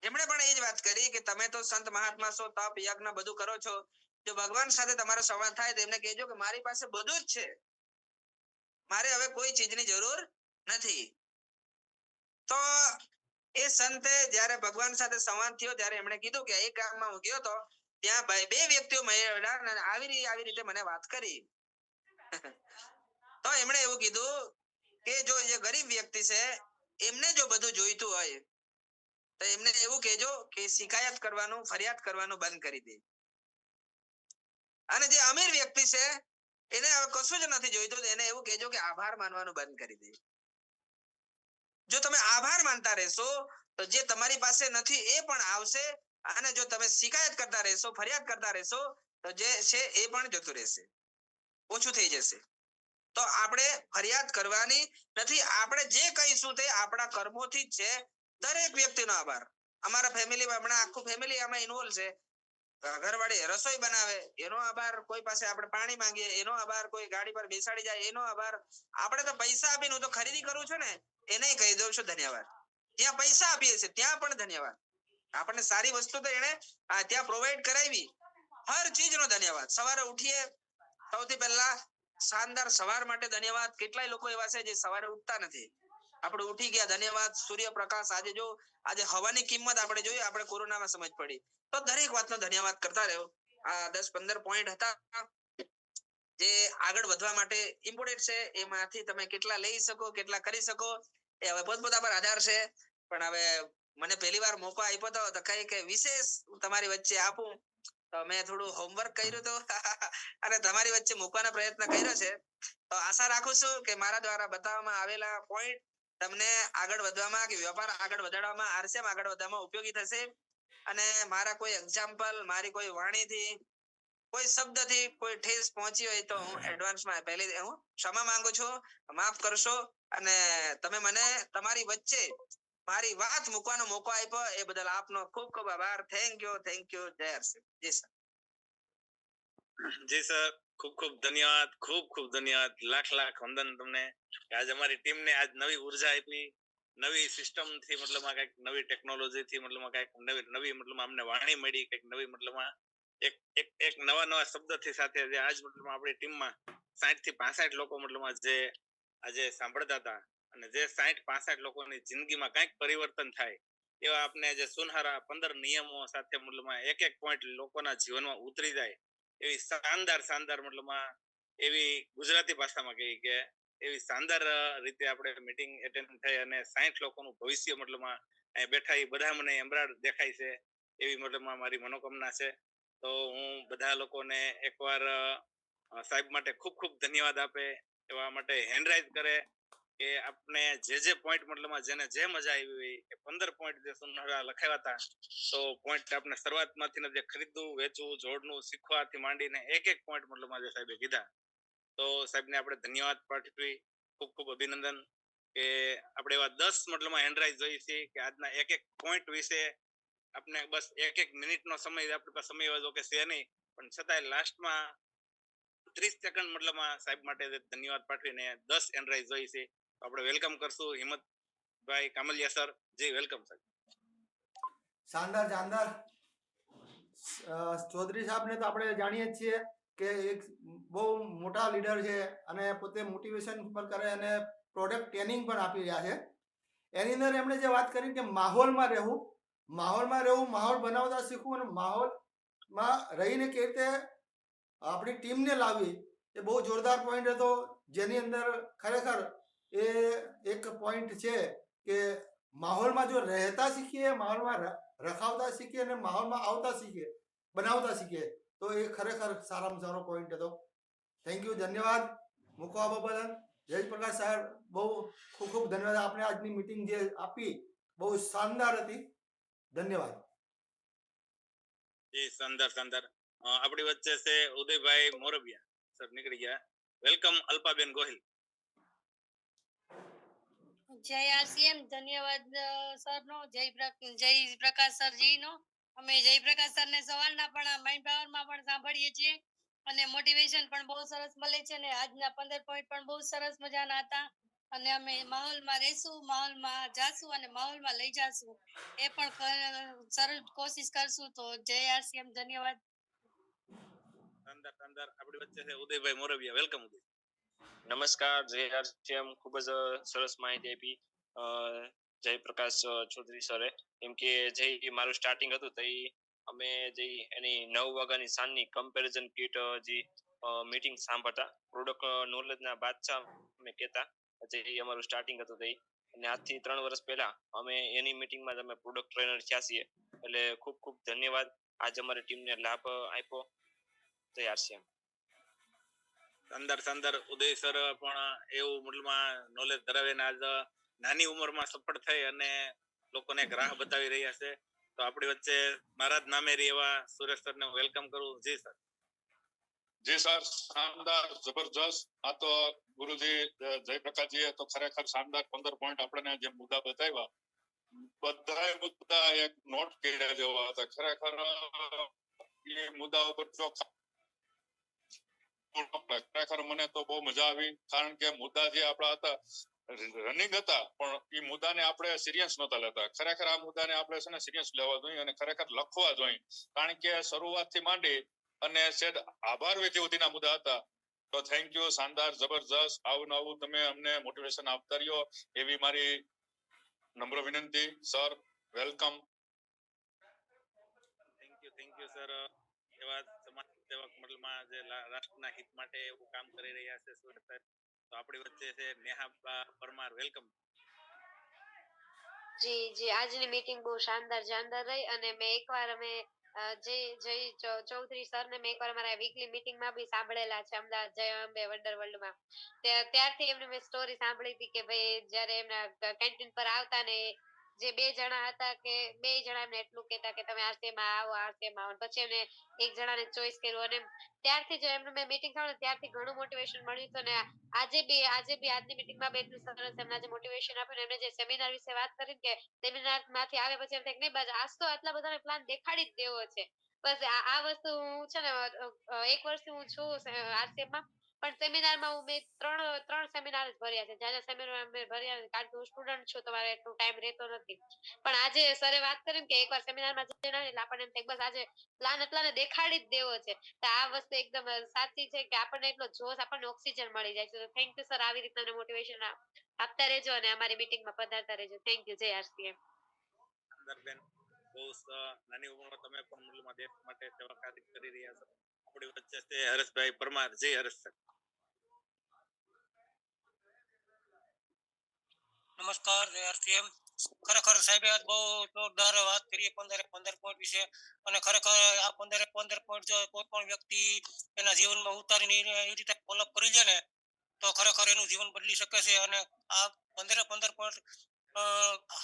એમણે પણ એ જ વાત કરી કે તમે તો સંત મહાત્મા છો, તપ યજ્ઞ બધું કરો છો, જો ભગવાન સાથે તમારો સંવાદ થાય તો એમને કહેજો કે મારી પાસે બધું જ છે, મારે હવે કોઈ ચીજની જરૂર નથી. તો એ સંતે જ્યારે ભગવાન સાથે સંવાદ થયો ત્યારે એમણે કીધું કે એક ગામમાં હું ગયો તો ત્યાં 2 વ્યક્તિઓ મળ્યા આવી રીતે મને વાત કરી. તો એમણે એવું કીધું કે જો જે ગરીબ વ્યક્તિ છે એમને જો બધું જોઈતું હોય તો એમને એવું કહેજો કે શિકાયત કરવાનું, ફરિયાદ કરવાનું બંધ કરી દે. અને જે અમીર વ્યક્તિ છે એને હવે કશું જ નથી જોઈતું, એને એવું કહેજો કે આભાર માનવાનું બંધ કરી દે. જો તમે આભાર માનતા રહેશો તો જે તમારી પાસે નથી એ પણ આવશે, અને જો તમે શિકાયત કરતા રહેશો, ફરિયાદ કરતા રહેશો તો જે છે એ પણ જતું રહેશે, ઓછું થઈ જશે. તો આપણે ફરિયાદ કરવાની નથી. આપણે જે કહીશું તે આપણા કર્મોથી જ છે. દરેક વ્યક્તિનો આભાર. અમારા ફેમિલીમાં હમણાં આખું ફેમિલી આમાં ઇન્વોલ્વ છે. ઘરવાળી રસોઈ બનાવે એનો આભાર, કોઈ પાસે આપણે પાણી માંગીએ એનો આભાર, કોઈ ગાડી પર બેસાડી જાય એનો આભાર. આપણે તો પૈસા આપીને હું તો ખરીદી કરું છું ને એને કહી દઉં છું ધન્યવાદ. ત્યાં પૈસા આપીએ છીએ ત્યાં પણ ધન્યવાદ. આપણને સારી વસ્તુ તો એને ત્યાં પ્રોવાઈડ કરાવી, હર ચીજનો ધન્યવાદ. સવારે ઉઠીએ સૌથી પહેલા શાનદાર સવાર માટે ધન્યવાદ. કેટલાય લોકો એવા છે જે સવારે ઉઠતા નથી. આપણે ઉઠી ગયા ધન્યવાદ. સૂર્યપ્રકાશ, આજે હવાની કિંમત આપણે જોઈએ, આપણે કોરોનામાં સમજ પડી. તો દરેક વાતનો ધન્યવાદ કરતા રહ્યો. આ 10-15 પોઈન્ટ હતા જે આગળ વધવા માટે ઇમ્પોર્ટન્ટ છે. એમાંથી તમે કેટલા લઈ શકો, કેટલા કરી શકો, એ હવે પોતપોતા પર આધાર છે. પણ હવે મને પહેલી વાર મોકો આપ્યો હતો તો કઈ વિશેષ તમારી વચ્ચે આપું, તો મેં થોડું હોમવર્ક કર્યું હતું અને તમારી વચ્ચે મૂકવાનો પ્રયત્ન કર્યો છે. તો આશા રાખું છું કે મારા દ્વારા બતાવવામાં આવેલા પોઈન્ટ તમને આગળ વધવામાં કે વ્યાપાર આગળ વધારવામાં, આરસીએમ આગળ વધવામાં ઉપયોગી થશે. અને મારા કોઈ એક્ઝામ્પલ, મારી કોઈ વાણીથી, કોઈ શબ્દથી કોઈ ઠેસ પહોંચી હોય તો હું એડવાન્સમાં પહેલેથી હું ક્ષમા માંગુ છું, માફ કરશો. અને તમે મને તમારી વચ્ચે મારી વાત મૂકવાનો મોકો આપ્યો એ બદલ આપનો ખૂબ ખૂબ આભાર. Thank you. જય હરસિંહ. જી સર. જી સર, ખૂબ ખૂબ ધન્યવાદ, ખૂબ ધન્યવાદ, લાખ લાખ વંદન તમને. આજ અમારી ટીમને આજ નવી ઉર્જા આપી, નવી સિસ્ટમ થી મતલબ કઈક નવી ટેકનોલોજી થી મતલબ કઈક નવી મતલબ અમને વાણી મળી, કઈક નવી મતલબ એક નવા શબ્દ થી સાથે આજ મતલબ આપણી ટીમમાં 60 થી 65 લોકો મતલબ જે આજે સાંભળતા હતા અને જે 60-65 લોકોની જિંદગીમાં કઈક પરિવર્તન થાય એવા આપણે જે સુનહરા 15 નિયમો સાથે મતલબ એક પોઈન્ટ લોકોના જીવનમાં ઉતરી જાય એવી શાનદાર મતલબમાં એવી ગુજરાતી ભાષામાં કહી કે એવી શાનદાર રીતે આપણે મીટિંગ એટેન્ડ થઈ અને 60 લોકોનું ભવિષ્ય મતલબમાં અહીં બેઠા એ બધા મને એમરાડ દેખાય છે એવી મતલબમાં મારી મનોકામના છે. તો હું બધા લોકોને એકવાર સાહેબ માટે ખૂબ ધન્યવાદ આપે, એવા માટે હેન્ડરાઇઝ કરે કે આપણે જે પોઈન્ટ મતલબમાં જેને જે મજા આવી હોય એ 15 પોઈન્ટ જે સુનહરા લખાવ્યા હતા, તો પોઈન્ટ આપણે શરૂઆતમાંથી જે ખરીદવું, વેચવું, જોડનું, શીખવાથી માંડીને એક પોઈન્ટ મતલબમાં જે સાહેબે કીધા, તો સાહેબને આપણે ધન્યવાદ પાઠવી, ખૂબ અભિનંદન કે આપણે એવા 10 મતલબમાં હેન્ડરાઇઝ જોઈએ છે કે આજના એક પોઈન્ટ વિશે આપણે બસ એક મિનિટનો સમય આપણી પાસે સમય હોય કે છે નહીં, પણ છતાંય લાસ્ટમાં 30 સેકન્ડ મતલબમાં સાહેબ માટે ધન્યવાદ પાઠવીને 10 હેન્ડરાઇઝ જોઈએ છે. આપણે વેલકમ કરશું હિંમતભાઈ કામલિયા સર. જી વેલકમ સર. શાનદાર ચૌધરી સાહેબને તો આપણે જાણીએ જ છીએ કે એક બહુ મોટા લીડર છે અને પોતે મોટિવેશન પર કરે અને પ્રોડક્ટ ટ્રેનિંગ પણ આપી રહ્યા છે. એની અંદર એમણે જે વાત કરી કે માહોલમાં રહેવું, માહોલ બનાવતા શીખવું અને માહોલમાં રહીને કેવી રીતે આપણી ટીમને લાવવી, એ બહુ જોરદાર પોઈન્ટ હતો. જેની અંદર ખરેખર એ એક પોઈન્ટ છે કે માહોલમાં જો રહેતા શીખીએ, માહોલમાં રખાવતા શીખીએ અને માહોલમાં આવતા શીખીએ, બનાવતા શીખીએ, તો એ ખરેખર સારામાં સારો પોઈન્ટ હતો. થેન્ક યુ, ધન્યવાદ મૂકો આપવા બદલ. જયપ્રકાશ સાહેબ, બહુ ખૂબ ધન્યવાદ. આપણે આજની મીટિંગ જે આપી બહુ શાનદાર હતી. ધન્યવાદ. જી શાનદાર. આપણી વચ્ચે છે ઉદયભાઈ મોરબિયા સર, નીકળી ગયા. વેલકમ અલ્પાબેન ગોહિલ. જય આરસીએમ. ધન્યવાદ સર નો, જય પ્રકાશ સરજી નો. અમે જયપ્રકાશ સર ને સવારના પણ માઇન્ડ પાવર માં પણ સાંભળીએ છીએ અને મોટિવેશન પણ બહુ સરસ મળે છે અને આજના 15 પોઈન્ટ પણ બહુ સરસ મજાના હતા. અને અમે માહોલમાં રહેશું, માહોલમાં જાશું અને માહોલમાં લઈ જાશું, એ પણ સરળ કોશિશ કરશું. તો જય આરસીએમ. ધન્યવાદ. શાનદાર. આપણી વચ્ચે છે ઉદયભાઈ મોરબિયા. વેલકમ ઉદય. નમસ્કાર. જય આરસીએમ. ખૂબ જ સરસ માહિતી આપી જયપ્રકાશ ચૌધરી સરે. કેમ કે જે મારું સ્ટાર્ટિંગ હતું તે અમે જે એની 9 વાગ્યાની સાંજની કમ્પેરિઝન કીટ જે મીટિંગ સાંભળતા, પ્રોડક્ટ નોલેજના બાદશાહ અમે કહેતા, જે અમારું સ્ટાર્ટિંગ હતું તે. અને આજથી 3 વર્ષ પહેલા અમે એની મીટિંગમાં અમે પ્રોડક્ટ ટ્રેનર થયા છીએ. એટલે ખૂબ ધન્યવાદ. આજ અમારી ટીમને લાભ આપ્યો. જય આરસીએમ. શાનદાર. ઉદય સર પણ એવું મતલબમાં નોલેજ ધરાવીને આજ નાની ઉંમરમાં સફળ થઈ અને લોકોને એક રાહ બતાવી રહ્યા છે. તો આપણી વચ્ચે મારા જ નામે એવા સુરેશ સર ને વેલકમ કરું. જી સર. જી સર, શાનદાર, જબરજસ્ત. આ તો ગુરુજી જયપ્રકાશજીએ તો ખરેખર શાનદાર 15 પોઈન્ટ આપણને જે મુદ્દા બતાવ્યા, બધા મુદ્દા એક નોટ કર્યા જેવા હતા. ખરેખર એ મુદ્દા ઉપર જો ખરેખર મને તો બહુ મજા આવી. કારણ કે મુદ્દા જે આપણા હતા રનિંગ હતા, પણ એ મુદ્દાને આપણે સિરિયસ નહોતા લેતા. ખરેખર આ મુદ્દાને આપણે છે ને સિરિયસ લેવા જોઈએ અને ખરેખર લખવા જોઈએ. કારણ કે શરૂઆતથી માંડી અને સેટ આભાર વિધિ સુધીના મુદ્દા હતા. તો થેન્ક યુ, શાનદાર, જબરજસ્ત. આવું તમે અમને મોટિવેશન આપતા રહ્યો એવી મારી નમ્ર વિનંતી. Sir welcome. Thank you sir. એવા મતલબ જે રાષ્ટ્રના હિત માટે એવું કામ કરી રહ્યા છે સુરેશ સાહેબ. તો આપણી વચ્ચે છે નેહા પરમાર, વેલકમ. જી આજની મીટિંગ બહુ શાનદાર રહી અને મેં એકવાર અમે જય ચૌધરી સર ને મેં એકવાર અમારા વીકલી મીટિંગમાં બી સાંભળેલા છે અમદાવાદ જય અંબે વંડરવર્લ્ડમાં. ત્યારથી એમની મેં સ્ટોરી સાંભળી હતી કે ભાઈ જ્યારે એમના કેન્ટીન પર આવતા ને જે બે જણા હતા કે બે જણા એમને એટલું કહેતા કે તમે આરસીએમાં આવો પછી એમને એક જણાને ચોઈસ કર્યું અને ત્યારથી જો એમનું મેં મીટિંગ સાંભળી ત્યારથી ઘણું મોટિવેશન મળ્યું હતું ને આજે બી આજની મીટિંગમાં બે એટલું સરસ એમના જે મોટિવેશન આપ્યું ને એમને જે સેમિનાર વિશે વાત કરી કે સેમિનાર માંથી આવે પછી એમ થાય કે નહીં બસ આજ તો આટલા બધાને પ્લાન દેખાડી જ દેવો છે. બસ આ વસ્તુ હું છે ને 1 વર્ષથી હું છું આરસીએમમાં પણ સેમિનારમાં હું મેં ત્રણ સેમિનાર જ ભર્યા છે. જ્યાં સેમિનાર મેં ભર્યા કારણ કે હું સ્ટુડન્ટ છું તો મારે એટલો ટાઈમ રહેતો નથી. પણ આજે સરે વાત કરી કે એકવાર સેમિનારમાં જઈને એટલે આપણને એમ થાય બસ આજે પ્લાન એટલાને દેખાડી જ દેવો છે. તો આ વસ્તુ એકદમ સાચી છે કે આપણને એટલો જોશ આપણને ઓક્સિજન મળી જાય છે. તો થેન્ક યુ સર આવી રીતના મોટિવેશન આપતા રહેજો અને અમારી મીટિંગમાં પધારતા રહેજો. Thank you. જય આરસીએમ. બેન, બહુ નાની ઉંમરમાં તમે પણ મતલબ દેશ માટે સેવા કાર્ય કરી રહ્યા છો. આપણી વચ્ચે છે હરેશભાઈ પરમાર. જય હરેશ સર. નમસ્કાર આરસીએમ. ખરેખર સાહેબે આજ બહુ જોરદાર વાત કરી 15 પોઈન્ટ વિશે અને ખરેખર આ 15 પોઈન્ટ જો કોઈ પણ વ્યક્તિ એના જીવનમાં ઉતારીને એ રીતે ફોલોઅપ કરી લે ને તો ખરેખર એનું જીવન બદલી શકે છે. અને આ 15 પોઈન્ટ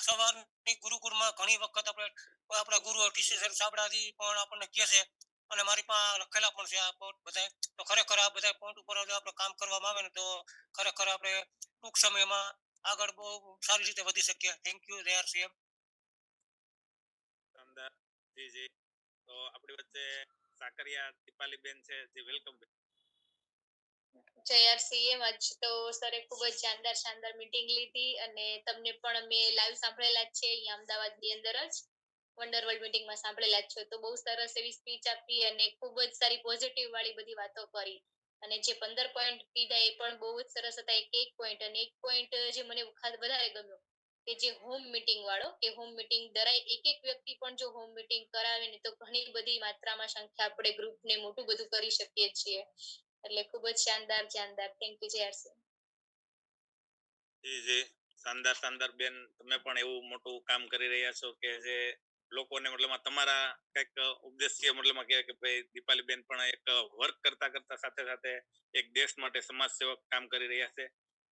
સવારની ગુરુકુળમાં ઘણી વખત આપણા ગુરુ ટીસી સર સાબડાજી પણ આપણને કહે છે અને મારી પાસે લખેલા પણ છે આ પોઈન્ટ બધા. તો ખરેખર આ બધા પોઈન્ટ ઉપર જો આપણે કામ કરવામાં આવે ને તો ખરેખર આપણે ટૂંક સમયમાં આગળ બહુ સારી રીતે વધી શકીએ. Thank you. જય આરસીએમ. જી જી. તો આપણી વચ્ચે સાકરિયા દીપાલીબેન છે. જી વેલકમ. જય આરસીએમ. આજ તો સરે ખૂબ જ શાનદાર મીટિંગ લીધી અને તમને પણ મેં લાઈવ સાંભળેલા જ છે અહીંયા અમદાવાદની અંદર જ વન્ડરવર્લ્ડ મીટિંગમાં સાંભળેલા જ છે. તો બહુ સરસ એવી સ્પીચ આપી અને ખૂબ જ સારી પોઝિટિવ વાળી બધી વાતો કરી અને જે 15 પોઈન્ટ કીધા એ પણ બહુ જ સરસ હતા. એક પોઈન્ટ અને એક પોઈન્ટ જે મને વધારે ગમ્યો કે જે હોમ મીટિંગ વાળો કે હોમ મીટિંગ દરાય એક વ્યક્તિ પણ જો હોમ મીટિંગ કરાવે ને તો ઘણી બધી માત્રામાં સંખ્યા આપણે ગ્રુપને મોટું બધું કરી શકીએ છીએ. એટલે ખૂબ જ શાનદાર. Thank you. જય આરસીએમ. જી જી. શાનદાર બેન, તમે પણ એવું મોટું કામ કરી રહ્યા છો કે જે લોકોને મતલબ તમારા કઈક ઉદ્દેશ્ય મતલબ કે ભાઈ દીપાલી બેન પણ એક વર્ક કરતા સાથે સાથે એક દેશ માટે સમાજ સેવક કામ કરી રહ્યા છે.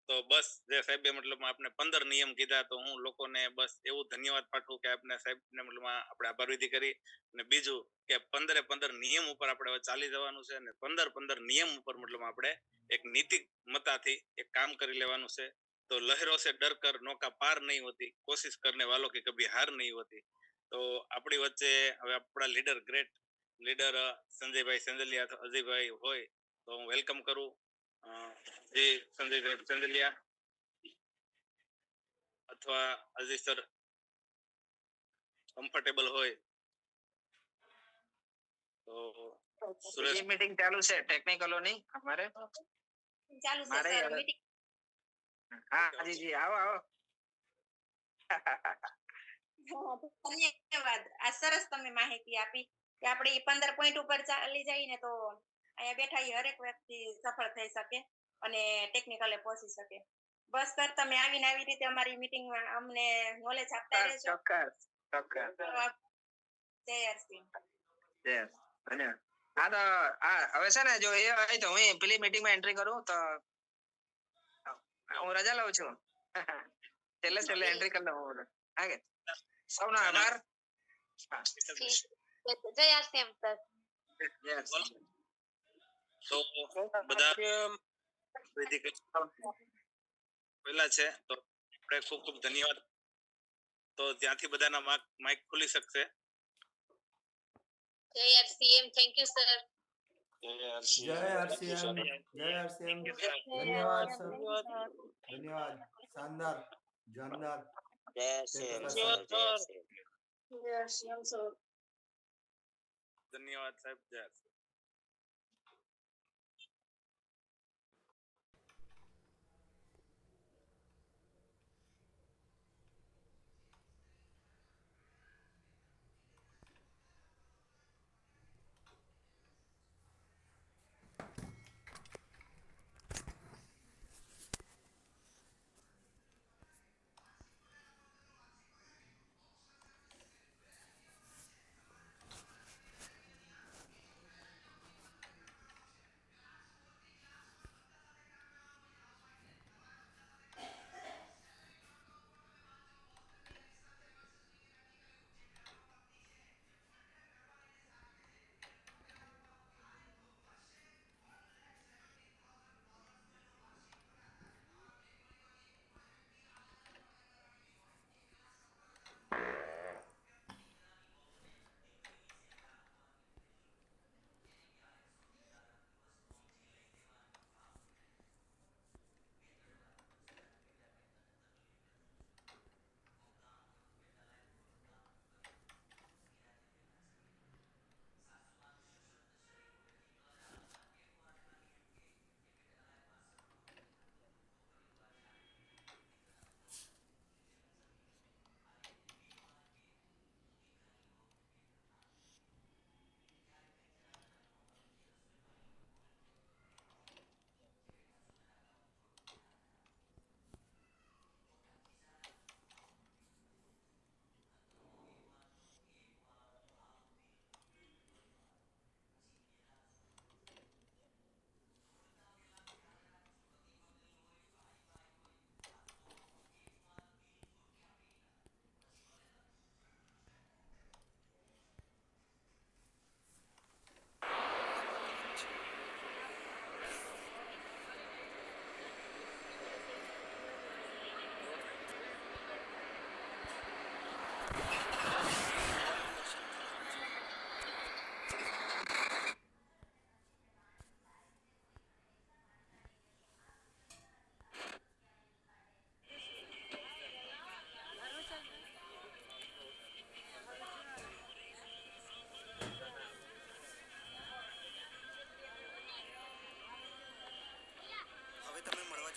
તો બસ જે સાહેબે મતલબ આપણે 15 નિયમ કીધા તો હું લોકોને બસ એવું ધન્યવાદ પાઠવું કે આપણે સાહેબને મતલબ આપણે આભાર વિધિ કરી. અને બીજું કે 15 નિયમ ઉપર આપણે ચાલી જવાનું છે અને 15 નિયમ ઉપર મતલબ આપણે એક નીતિમત્તાથી એક કામ કરી લેવાનું છે. तो लहरों से डर कर नौका पार नहीं होती, कोशिश करने वालों की कभी हार नहीं होती. तो આપણી વચ્ચે હવે આપણા લીડર ગ્રેટ લીડર સંજયભાઈ સેંદલિયા અથવા અજયભાઈ હોય તો હું વેલકમ કરું. જી સંજયભાઈ સેંદલિયા અથવા અજય સર કમ્ફર્ટેબલ હોય તો સુરેશ. મીટિંગ ચાલુ છે ટેકનિકલોની અમારે ચાલુ છે મારે સર મીટિંગ. હા જી જી આવો આવો. ધન્યવાદ. આ સરસ તમે માહિતી આપી કે આપણે 15 પોઈન્ટ ઉપર ચાલી જઈએ ને તો અહીંયા બેઠા હરેક વ્યક્તિ સફળ થઈ શકે અને ટેકનિકલે પહોંચી શકે. બસ સર તમે આવીને આવી રીતે અમારી મીટિંગમાં અમને નોલેજ આપતા રહેજો. ચોક્કસ. જય આરસીએમ. ધન્યવાદ. હા તો હવે છે ને જો એ હોય તો હું પેલી મીટિંગમાં એન્ટ્રી કરું તો હું રજા લઉં છું. છેલ્લે એન્ટ્રી કરી લઉં. હા કે સૌનો આભાર. જય આરસીએમ સર. તો બધા પહેલા છે તો આપણે ખૂબ ખૂબ ધન્યવાદ. તો ત્યાંથી બધાના માઇક ખુલી શકશે. જય આરસીએમ. Thank you sir. જય આરસીએમ. જય આરસીએમ. ધન્યવાદ સર. ધન્યવાદ. શાનદાર. જાનદાર. ધન્યવાદ સાહેબ. જય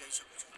જઈ શકું છું.